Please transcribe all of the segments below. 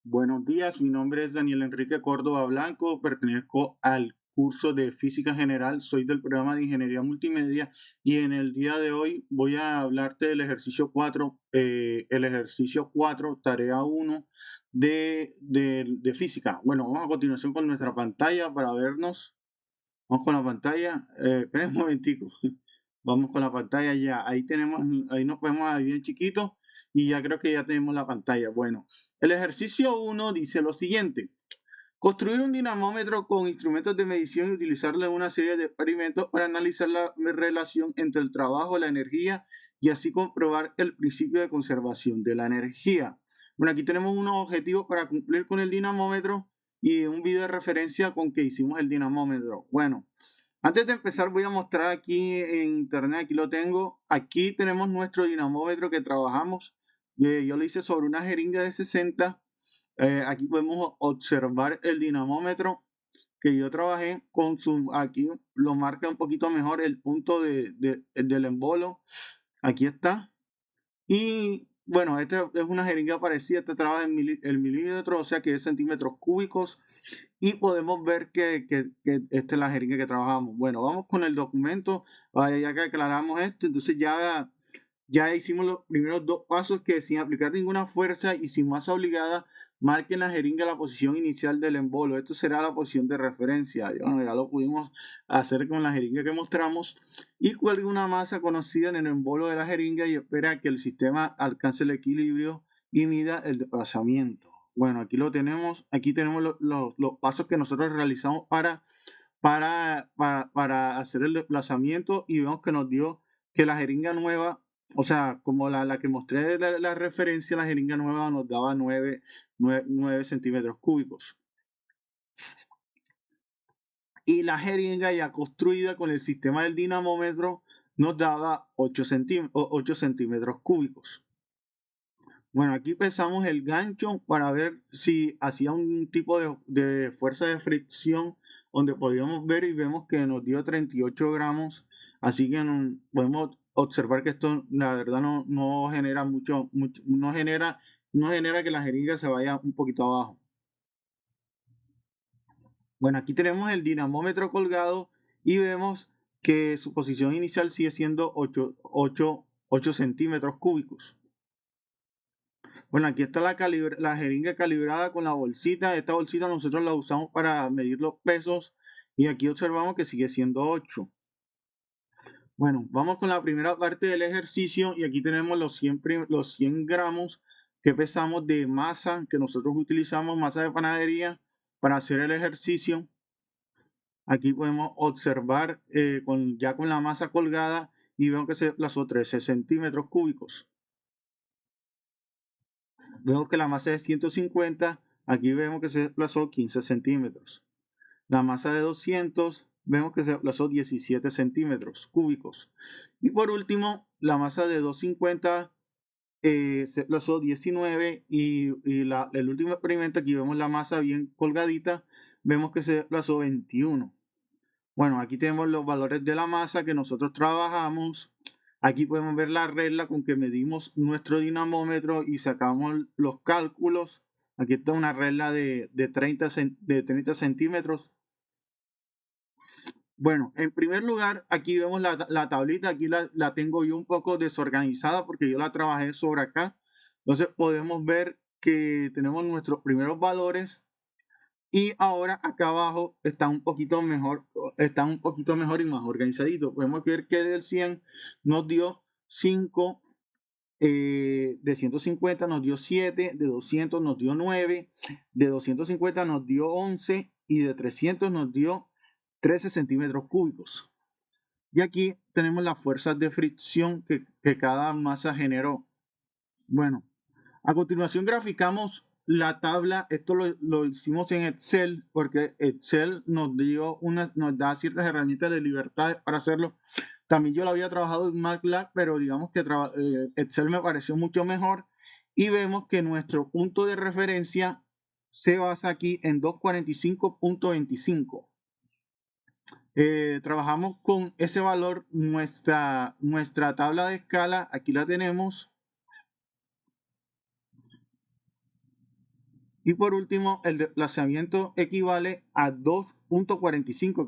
Buenos días, mi nombre es Daniel Enrique Córdoba Blanco, pertenezco al curso de Física General, soy del programa de Ingeniería Multimedia y en el día de hoy voy a hablarte del ejercicio 4, tarea 1 de física. Bueno, vamos a continuación con nuestra pantalla para vernos. Vamos con la pantalla, esperen un momentico. Vamos con la pantalla ya. Ahí tenemos, ahí nos vemos ahí bien chiquito y ya creo que ya tenemos la pantalla. Bueno, el ejercicio 1 dice lo siguiente. Construir un dinamómetro con instrumentos de medición y utilizarlo en una serie de experimentos para analizar la relación entre el trabajo, la energía y así comprobar el principio de conservación de la energía. Bueno, aquí tenemos unos objetivos para cumplir con el dinamómetro y un video de referencia con que hicimos el dinamómetro. Bueno, antes de empezar voy a mostrar aquí en internet, aquí lo tengo. Aquí tenemos nuestro dinamómetro que trabajamos. Yo lo hice sobre una jeringa de 60. Aquí podemos observar el dinamómetro que yo trabajé con su, aquí lo marca un poquito mejor el punto del embolo. Aquí está. Y bueno, esta es una jeringa parecida, esta trabaja en el milímetro, o sea que es centímetros cúbicos. Y podemos ver que esta es la jeringa que trabajamos. Bueno, vamos con el documento, ya que aclaramos esto, entonces ya hicimos los primeros dos pasos que sin aplicar ninguna fuerza y sin masa obligada, marquen la jeringa la posición inicial del embolo. Esto será la posición de referencia. Bueno, ya lo pudimos hacer con la jeringa que mostramos. Y cuelgue una masa conocida en el embolo de la jeringa y espera que el sistema alcance el equilibrio y mida el desplazamiento. Bueno, aquí lo tenemos. Aquí tenemos los pasos que nosotros realizamos para hacer el desplazamiento y vemos que nos dio que la jeringa nueva, o sea, como la que mostré la referencia, la jeringa nueva nos daba 9 centímetros cúbicos. Y la jeringa ya construida con el sistema del dinamómetro nos daba 8 centímetros cúbicos. Bueno, aquí pesamos el gancho para ver si hacía un tipo de fuerza de fricción donde podíamos ver y vemos que nos dio 38 gramos. Así que podemos observar que esto la verdad no genera no genera que la jeringa se vaya un poquito abajo. Bueno, aquí tenemos el dinamómetro colgado y vemos que su posición inicial sigue siendo 8 centímetros cúbicos. Bueno, aquí está la jeringa calibrada con la bolsita. Esta bolsita nosotros la usamos para medir los pesos y aquí observamos que sigue siendo 8. Bueno, vamos con la primera parte del ejercicio y aquí tenemos los 100 gramos que pesamos de masa que nosotros utilizamos, masa de panadería, para hacer el ejercicio. Aquí podemos observar ya con la masa colgada y vemos que se desplazó 13 centímetros cúbicos. Vemos que la masa de 150, aquí vemos que se desplazó 15 centímetros. La masa de 200, vemos que se desplazó 17 centímetros cúbicos. Y por último, la masa de 250 se desplazó 19 el último experimento, aquí vemos la masa bien colgadita, vemos que se desplazó 21. Bueno, aquí tenemos los valores de la masa que nosotros trabajamos. Aquí podemos ver la regla con que medimos nuestro dinamómetro y sacamos los cálculos. Aquí está una regla de 30 centímetros. Bueno, en primer lugar, aquí vemos la tablita. Aquí la tengo yo un poco desorganizada porque yo la trabajé sobre acá. Entonces podemos ver que tenemos nuestros primeros valores. Y ahora acá abajo están un poquito mejor y más organizaditos. Podemos ver que del 100 nos dio 5, de 150 nos dio 7, de 200 nos dio 9, de 250 nos dio 11 y de 300 nos dio 13 centímetros cúbicos. Y aquí tenemos las fuerzas de fricción que cada masa generó. Bueno, a continuación graficamos la tabla. Esto lo hicimos en Excel porque Excel nos da ciertas herramientas de libertad para hacerlo. También yo lo había trabajado en MATLAB, pero digamos que Excel me pareció mucho mejor. Y vemos que nuestro punto de referencia se basa aquí en 245.25. Trabajamos con ese valor, nuestra tabla de escala, aquí la tenemos. Y por último, el desplazamiento equivale a 2.45,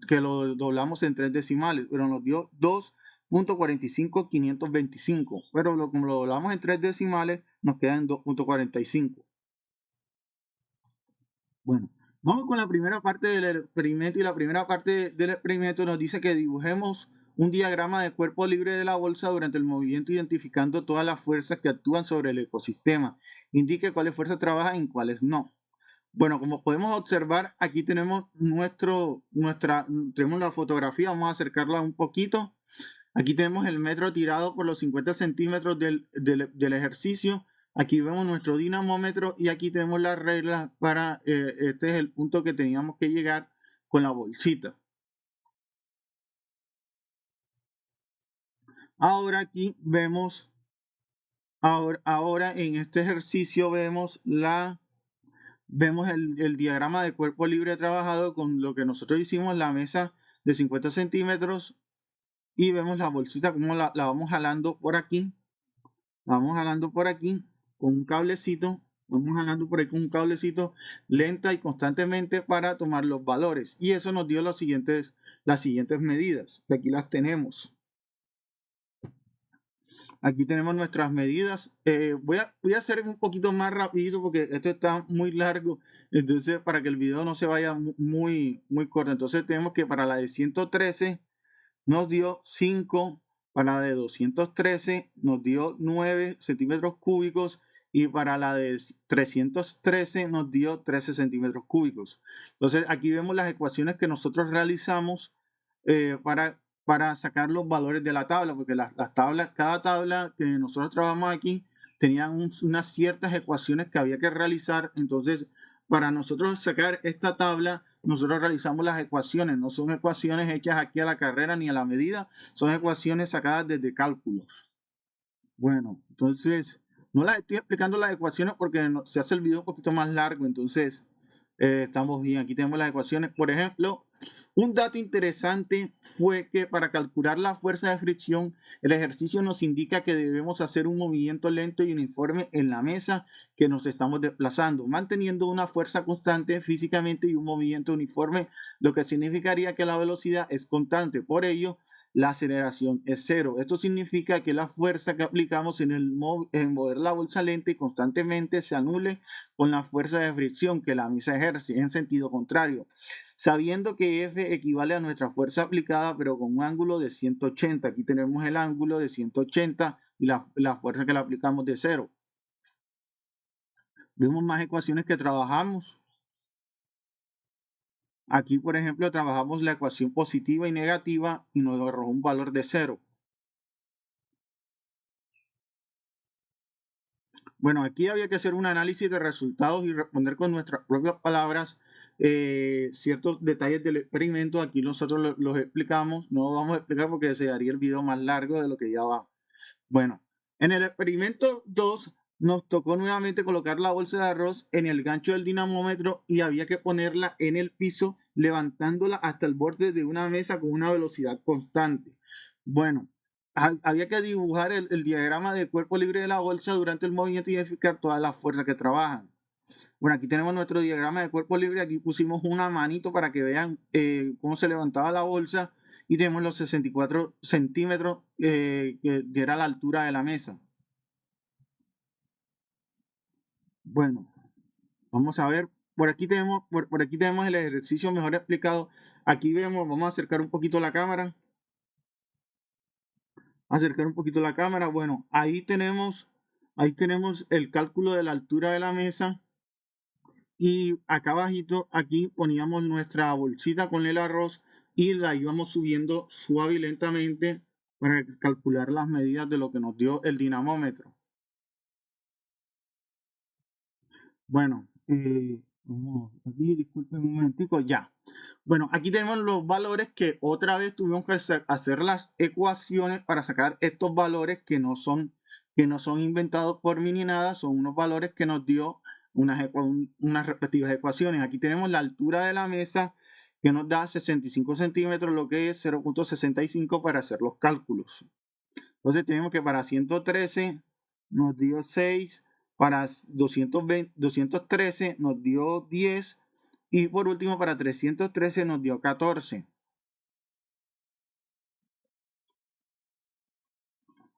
que lo doblamos en 3 decimales, pero nos dio 2.45525. Pero como lo doblamos en 3 decimales, nos queda en 2.45. Bueno, vamos con la primera parte del experimento, y la primera parte del experimento nos dice que dibujemos un diagrama de cuerpo libre de la bolsa durante el movimiento, identificando todas las fuerzas que actúan sobre el ecosistema. Indique cuáles fuerzas trabajan y cuáles no. Bueno, como podemos observar, aquí tenemos tenemos la fotografía. Vamos a acercarla un poquito. Aquí tenemos el metro tirado por los 50 centímetros del ejercicio. Aquí vemos nuestro dinamómetro y aquí tenemos las reglas para, este es el punto que teníamos que llegar con la bolsita. Ahora aquí vemos, ahora en este ejercicio vemos el diagrama de cuerpo libre trabajado con lo que nosotros hicimos, la mesa de 50 centímetros, y vemos la bolsita como la vamos jalando por aquí. Vamos jalando por aquí con un cablecito, vamos jalando por ahí con un cablecito lenta y constantemente para tomar los valores. Y eso nos dio las siguientes medidas, que aquí las tenemos. Aquí tenemos nuestras medidas. Voy a hacer un poquito más rapidito porque esto está muy largo, entonces para que el video no se vaya muy corto. Entonces tenemos que para la de 113 nos dio 5, para la de 213 nos dio 9 centímetros cúbicos y para la de 313 nos dio 13 centímetros cúbicos. Entonces aquí vemos las ecuaciones que nosotros realizamos, para sacar los valores de la tabla, porque las tablas, cada tabla que nosotros trabajamos aquí tenían unas ciertas ecuaciones que había que realizar. Entonces, para nosotros sacar esta tabla, nosotros realizamos las ecuaciones. No son ecuaciones hechas aquí a la carrera ni a la medida, son ecuaciones sacadas desde cálculos. Bueno, entonces, no las estoy explicando las ecuaciones porque se hace el video un poquito más largo. Entonces, estamos bien. Aquí tenemos las ecuaciones. Por ejemplo, un dato interesante fue que para calcular la fuerza de fricción, el ejercicio nos indica que debemos hacer un movimiento lento y uniforme en la mesa que nos estamos desplazando, manteniendo una fuerza constante físicamente y un movimiento uniforme, lo que significaría que la velocidad es constante. Por ello, la aceleración es cero. Esto significa que la fuerza que aplicamos en mover la bolsa lenta y constantemente se anule con la fuerza de fricción que la mesa ejerce en sentido contrario, sabiendo que F equivale a nuestra fuerza aplicada, pero con un ángulo de 180. Aquí tenemos el ángulo de 180 y la fuerza que le aplicamos de cero. Vemos más ecuaciones que trabajamos. Aquí, por ejemplo, trabajamos la ecuación positiva y negativa y nos arrojó un valor de cero. Bueno, aquí había que hacer un análisis de resultados y responder con nuestras propias palabras ciertos detalles del experimento. Aquí nosotros los explicamos, no vamos a explicar porque se haría el video más largo de lo que ya va. Bueno, en el experimento 2 nos tocó nuevamente colocar la bolsa de arroz en el gancho del dinamómetro y había que ponerla en el piso, levantándola hasta el borde de una mesa con una velocidad constante. Bueno, había que dibujar el diagrama de cuerpo libre de la bolsa durante el movimiento y identificar todas las fuerzas que trabajan. Bueno, aquí tenemos nuestro diagrama de cuerpo libre. Aquí pusimos una manito para que vean cómo se levantaba la bolsa. Y tenemos los 64 centímetros, que era la altura de la mesa. Bueno, vamos a ver. Por aquí tenemos el ejercicio mejor explicado. Aquí vemos, vamos a acercar un poquito la cámara. Acercar un poquito la cámara. Bueno, ahí tenemos el cálculo de la altura de la mesa. Y acá abajito, aquí poníamos nuestra bolsita con el arroz y la íbamos subiendo suave y lentamente para calcular las medidas de lo que nos dio el dinamómetro. Bueno, aquí disculpen un momentico, ya. Bueno, aquí tenemos los valores que otra vez tuvimos que hacer las ecuaciones para sacar estos valores que no son inventados por mí ni nada, son unos valores que nos dio unas respectivas ecuaciones. Aquí tenemos la altura de la mesa que nos da 65 centímetros, lo que es 0.65 para hacer los cálculos. Entonces tenemos que para 113 nos dio 6, para 213 nos dio 10 y por último para 313 nos dio 14.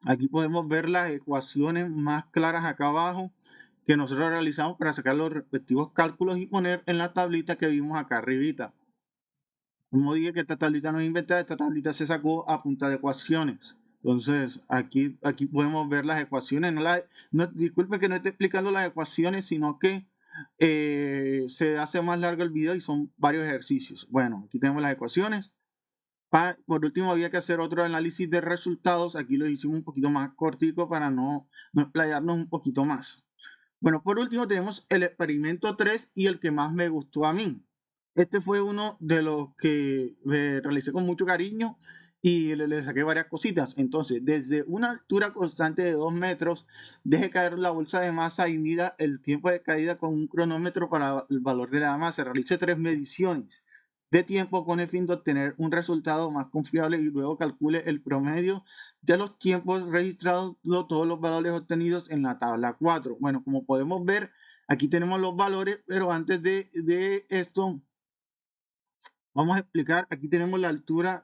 Aquí podemos ver las ecuaciones más claras acá abajo que nosotros realizamos para sacar los respectivos cálculos y poner en la tablita que vimos acá arribita. Como dije que esta tablita no es inventada, esta tablita se sacó a punta de ecuaciones. Entonces, aquí podemos ver las ecuaciones. Disculpe que no esté explicando las ecuaciones, sino que se hace más largo el video y son varios ejercicios. Bueno, aquí tenemos las ecuaciones. Por último, había que hacer otro análisis de resultados. Aquí lo hicimos un poquito más cortico para no explayarnos un poquito más. Bueno, por último tenemos el experimento 3 y el que más me gustó a mí. Este fue uno de los que realicé con mucho cariño y le saqué varias cositas. Entonces, desde una altura constante de 2 metros, deje caer la bolsa de masa y mida el tiempo de caída con un cronómetro para el valor de la masa. Realice 3 mediciones de tiempo con el fin de obtener un resultado más confiable y luego calcule el promedio de los tiempos registrados, todos los valores obtenidos en la tabla 4. Bueno, como podemos ver, aquí tenemos los valores, pero antes de esto, vamos a explicar, aquí tenemos la altura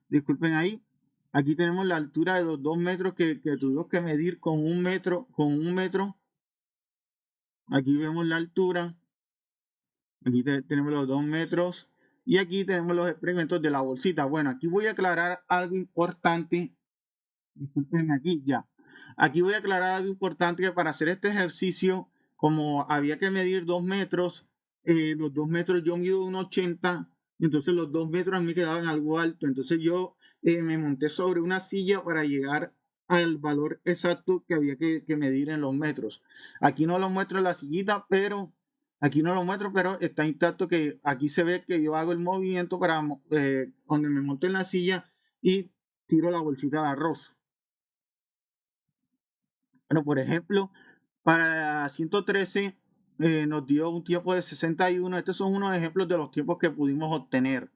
disculpen ahí, aquí tenemos la altura de los 2 metros que tuvimos que medir con un metro, aquí vemos la altura, aquí tenemos los 2 metros, y aquí tenemos los experimentos de la bolsita. Bueno, aquí voy a aclarar algo importante, disculpen aquí, ya. Aquí voy a aclarar algo importante, que para hacer este ejercicio, como había que medir 2 metros, los 2 metros yo mido 1,80, entonces los 2 metros a mí quedaban algo alto, entonces yo me monté sobre una silla para llegar al valor exacto que había que medir en los metros. Aquí no lo muestro en la sillita, pero aquí no lo muestro, pero está intacto, que aquí se ve que yo hago el movimiento para donde me monté en la silla y tiro la bolsita de arroz. Bueno, por ejemplo, para 113 nos dio un tiempo de 61. Estos son unos ejemplos de los tiempos que pudimos obtener.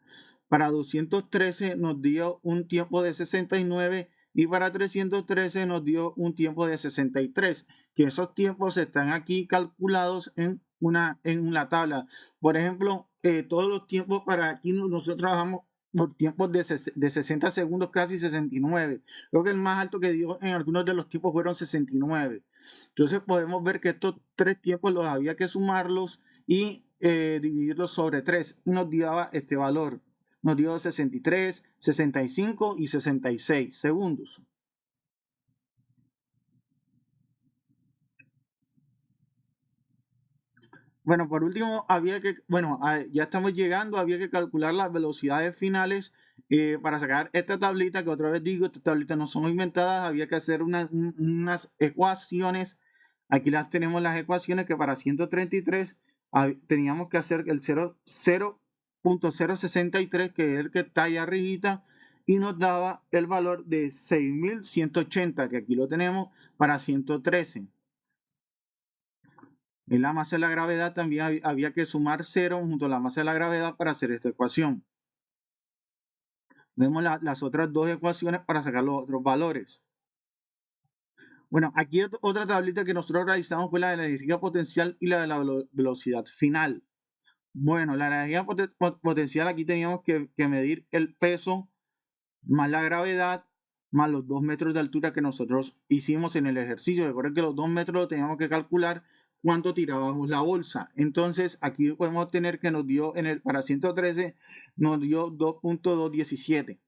Para 213 nos dio un tiempo de 69 y para 313 nos dio un tiempo de 63, que esos tiempos están aquí calculados en la tabla. Por ejemplo, todos los tiempos para aquí nosotros trabajamos por tiempos de 60 segundos, casi 69. Creo que el más alto que dio en algunos de los tiempos fueron 69. Entonces podemos ver que estos 3 tiempos los había que sumarlos y dividirlos sobre 3 y nos daba este valor. Nos dio 63, 65 y 66 segundos. Bueno, por último, ya estamos llegando, había que calcular las velocidades finales para sacar esta tablita, que otra vez digo, estas tablitas no son inventadas, había que hacer unas ecuaciones. Aquí las tenemos las ecuaciones, que para 133 teníamos que hacer el 0.063, que es el que está ahí arribita, y nos daba el valor de 6180, que aquí lo tenemos para 113. En la masa de la gravedad también había que sumar 0 junto a la masa de la gravedad para hacer esta ecuación. Vemos las otras dos ecuaciones para sacar los otros valores. Bueno, aquí otra tablita que nosotros realizamos fue la de la energía potencial y la de la velocidad final. Bueno, la energía potencial, aquí teníamos que medir el peso más la gravedad más los 2 metros de altura que nosotros hicimos en el ejercicio. Recuerden que los 2 metros lo teníamos que calcular cuánto tirábamos la bolsa. Entonces aquí podemos tener que nos dio para 113 nos dio 2.217.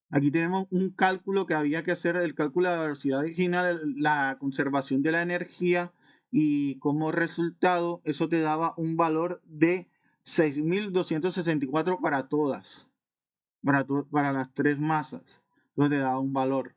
Aquí tenemos un cálculo que había que hacer, el cálculo de la velocidad original, la conservación de la energía, y como resultado eso te daba un valor de 6.264 para todas, para las 3 masas. Entonces te da un valor.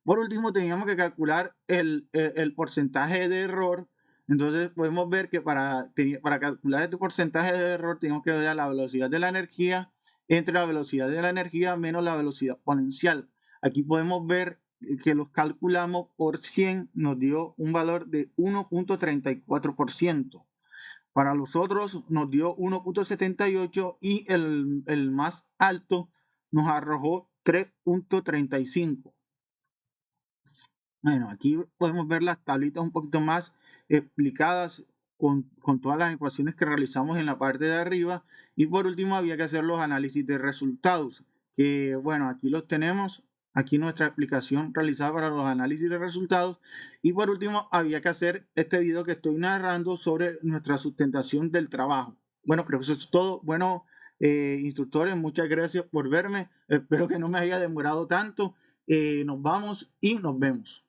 Por último, teníamos que calcular el porcentaje de error. Entonces podemos ver que para calcular este porcentaje de error tenemos que ver la velocidad de la energía entre la velocidad de la energía menos la velocidad exponencial. Aquí podemos ver que los calculamos por 100, nos dio un valor de 1.34%. Para los otros nos dio 1.78 y el más alto nos arrojó 3.35. Bueno, aquí podemos ver las tablitas un poquito más explicadas con todas las ecuaciones que realizamos en la parte de arriba. Y por último, había que hacer los análisis de resultados, que bueno, aquí los tenemos. Aquí nuestra explicación realizada para los análisis de resultados. Y por último, había que hacer este video que estoy narrando sobre nuestra sustentación del trabajo. Bueno, creo que eso es todo. Bueno, instructores, muchas gracias por verme. Espero que no me haya demorado tanto. Nos vamos y nos vemos.